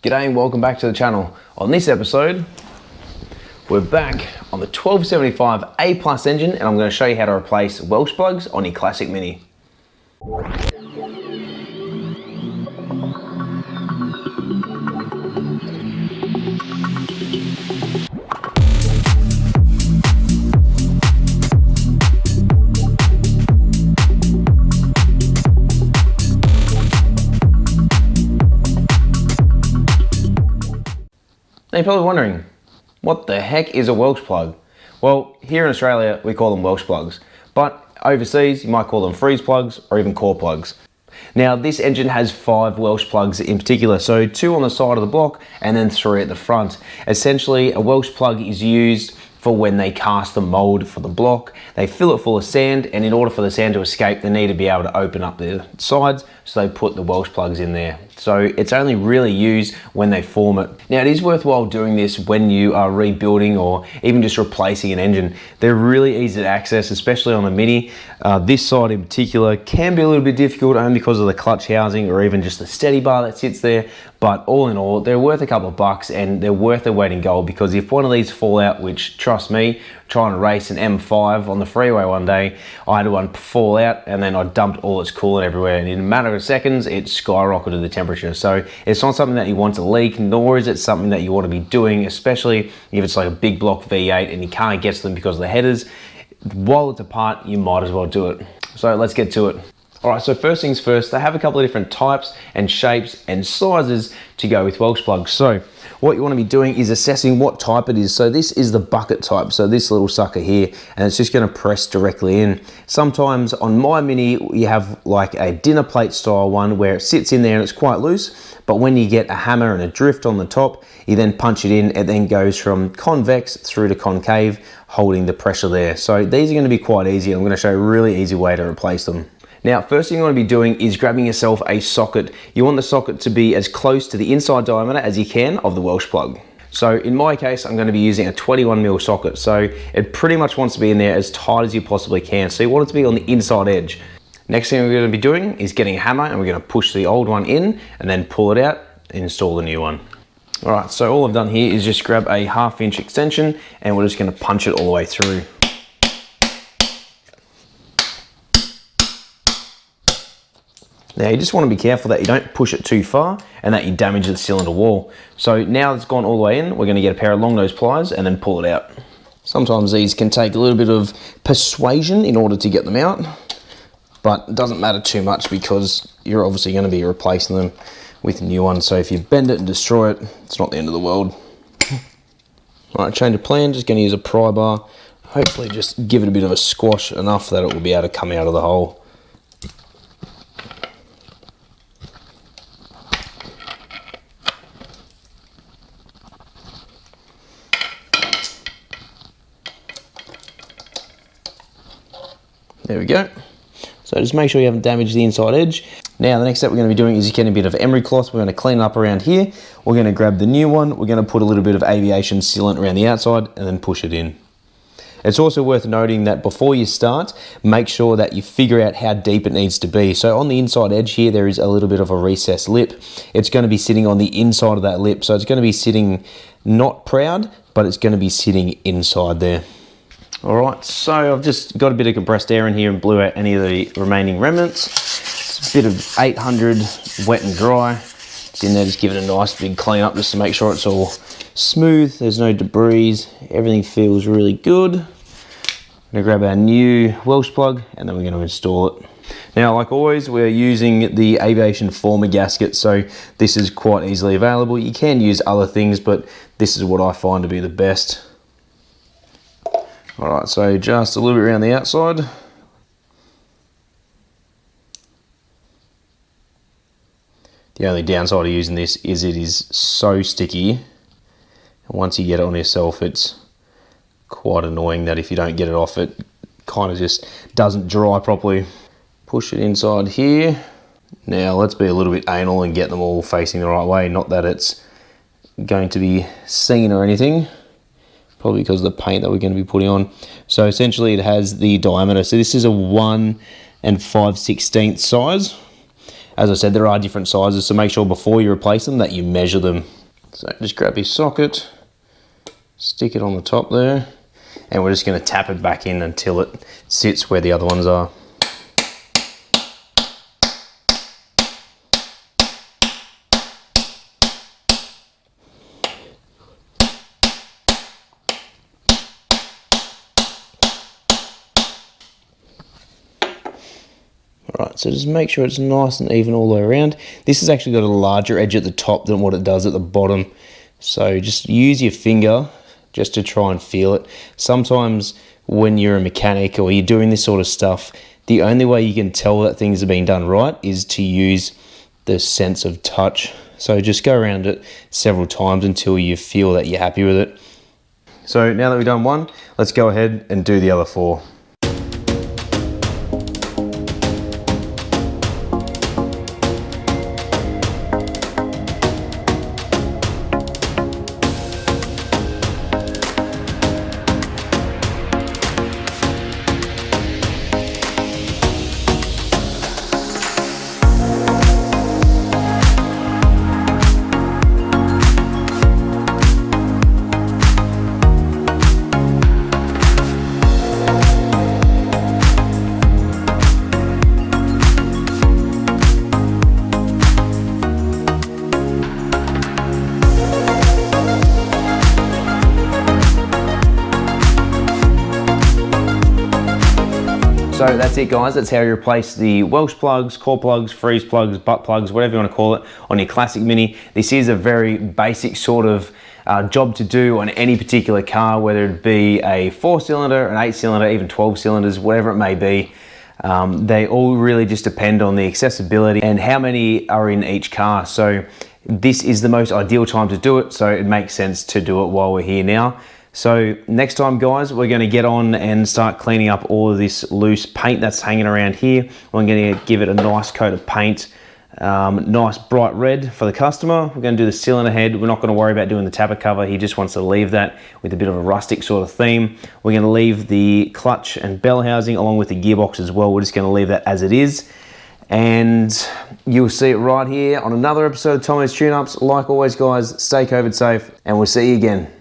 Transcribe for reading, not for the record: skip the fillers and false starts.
G'day and welcome back to the channel. On this episode, we're back on the 1275 A Plus engine and I'm going to show you how to replace Welsh plugs on your classic Mini. Now you're probably wondering, what the heck is a Welsh plug? Well, here in Australia, we call them Welsh plugs, but overseas, you might call them freeze plugs or even core plugs. Now, this engine has 5 Welsh plugs in particular, so 2 on the side of the block and then 3 at the front. Essentially, a Welsh plug is used for when they cast the mold for the block. They fill it full of sand, and in order for the sand to escape, they need to be able to open up the sides, so they put the Welsh plugs in there. So it's only really used when they form it. Now, it is worthwhile doing this when you are rebuilding or even just replacing an engine. They're really easy to access, especially on the Mini. This side in particular can be a little bit difficult only because of the clutch housing or even just the steady bar that sits there. But all in all, they're worth a couple of bucks and they're worth their weight in gold, because if one of these fall out, which trust me, trying to race an M5 on the freeway one day, I had one fall out and then I dumped all its coolant everywhere, and in a matter of seconds it skyrocketed the temperature. So it's not something that you want to leak, nor is it something that you want to be doing, especially if it's like a big block V8 and you can't get to them because of the headers. While it's apart, you might as well do it. So let's get to it. Alright, so first things first, they have a couple of different types and shapes and sizes to go with Welsh plugs. So what you want to be doing is assessing what type it is. So this is the bucket type, so this little sucker here, and it's just going to press directly in. Sometimes on my Mini you have like a dinner plate style one where it sits in there and it's quite loose, but when you get a hammer and a drift on the top, you then punch it in, and then goes from convex through to concave, holding the pressure there. So these are going to be quite easy. I'm going to show you a really easy way to replace them. Now, first thing you want to be doing is grabbing yourself a socket. You want the socket to be as close to the inside diameter as you can of the Welsh plug. So in my case, I'm going to be using a 21mm socket. So it pretty much wants to be in there as tight as you possibly can. So you want it to be on the inside edge. Next thing we're going to be doing is getting a hammer, and we're going to push the old one in and then pull it out and install the new one. All right, so all I've done here is just grab a 1/2 inch extension, and we're just going to punch it all the way through. Now you just want to be careful that you don't push it too far and that you damage the cylinder wall. So now it's gone all the way in, we're going to get a pair of long nose pliers and then pull it out. Sometimes these can take a little bit of persuasion in order to get them out, but it doesn't matter too much because you're obviously going to be replacing them with a new one. So if you bend it and destroy it, it's not the end of the world. All right, change of plan, just going to use a pry bar. Hopefully just give it a bit of a squash, enough that it will be able to come out of the hole. There we go. So just make sure you haven't damaged the inside edge. Now the next step we're going to be doing is getting a bit of emery cloth. We're going to clean it up around here. We're going to grab the new one. We're going to put a little bit of aviation sealant around the outside and then push it in. It's also worth noting that before you start, make sure that you figure out how deep it needs to be. So on the inside edge here, there is a little bit of a recessed lip. It's going to be sitting on the inside of that lip. So it's going to be sitting not proud, but it's going to be sitting inside there. All right, so I've just got a bit of compressed air in here and blew out any of the remaining remnants. It's a bit of 800 wet and dry. It's in there, just give it a nice big clean up just to make sure it's all smooth, there's no debris, everything feels really good. I'm gonna grab our new Welsh plug and then we're gonna install it. Now, like always, we're using the aviation former gasket, so this is quite easily available. You can use other things, but this is what I find to be the best. All right, so just a little bit around the outside. The only downside of using this is it is so sticky. And once you get it on yourself, it's quite annoying that if you don't get it off, it kind of just doesn't dry properly. Push it inside here. Now let's be a little bit anal and get them all facing the right way. Not that it's going to be seen or anything. Probably because of the paint that we're going to be putting on. So essentially it has the diameter. So this is a 1 5/16 size. As I said, there are different sizes, so make sure before you replace them that you measure them. So just grab your socket, stick it on the top there, and we're just going to tap it back in until it sits where the other ones are. Alright, so just make sure it's nice and even all the way around. This has actually got a larger edge at the top than what it does at the bottom. So just use your finger just to try and feel it. Sometimes when you're a mechanic or you're doing this sort of stuff, the only way you can tell that things are being done right is to use the sense of touch. So just go around it several times until you feel that you're happy with it. So now that we've done one, let's go ahead and do the other 4. So that's it guys, that's how you replace the Welsh plugs, core plugs, freeze plugs, butt plugs, whatever you want to call it on your classic Mini. This is a very basic sort of job to do on any particular car, whether it be a 4-cylinder, an 8-cylinder, even 12 cylinders, whatever it may be. They all really just depend on the accessibility and how many are in each car. So this is the most ideal time to do it, so it makes sense to do it while we're here now. So next time guys, we're going to get on and start cleaning up all of this loose paint that's hanging around here. I'm going to give it a nice coat of paint, nice bright red for the customer. We're going to do the cylinder head. We're not going to worry about doing the tapper cover. He just wants to leave that with a bit of a rustic sort of theme. We're going to leave the clutch and bell housing along with the gearbox as well. We're just going to leave that as it is. And you'll see it right here on another episode of Tomo's Tune-Ups. Like always guys, stay COVID safe and we'll see you again.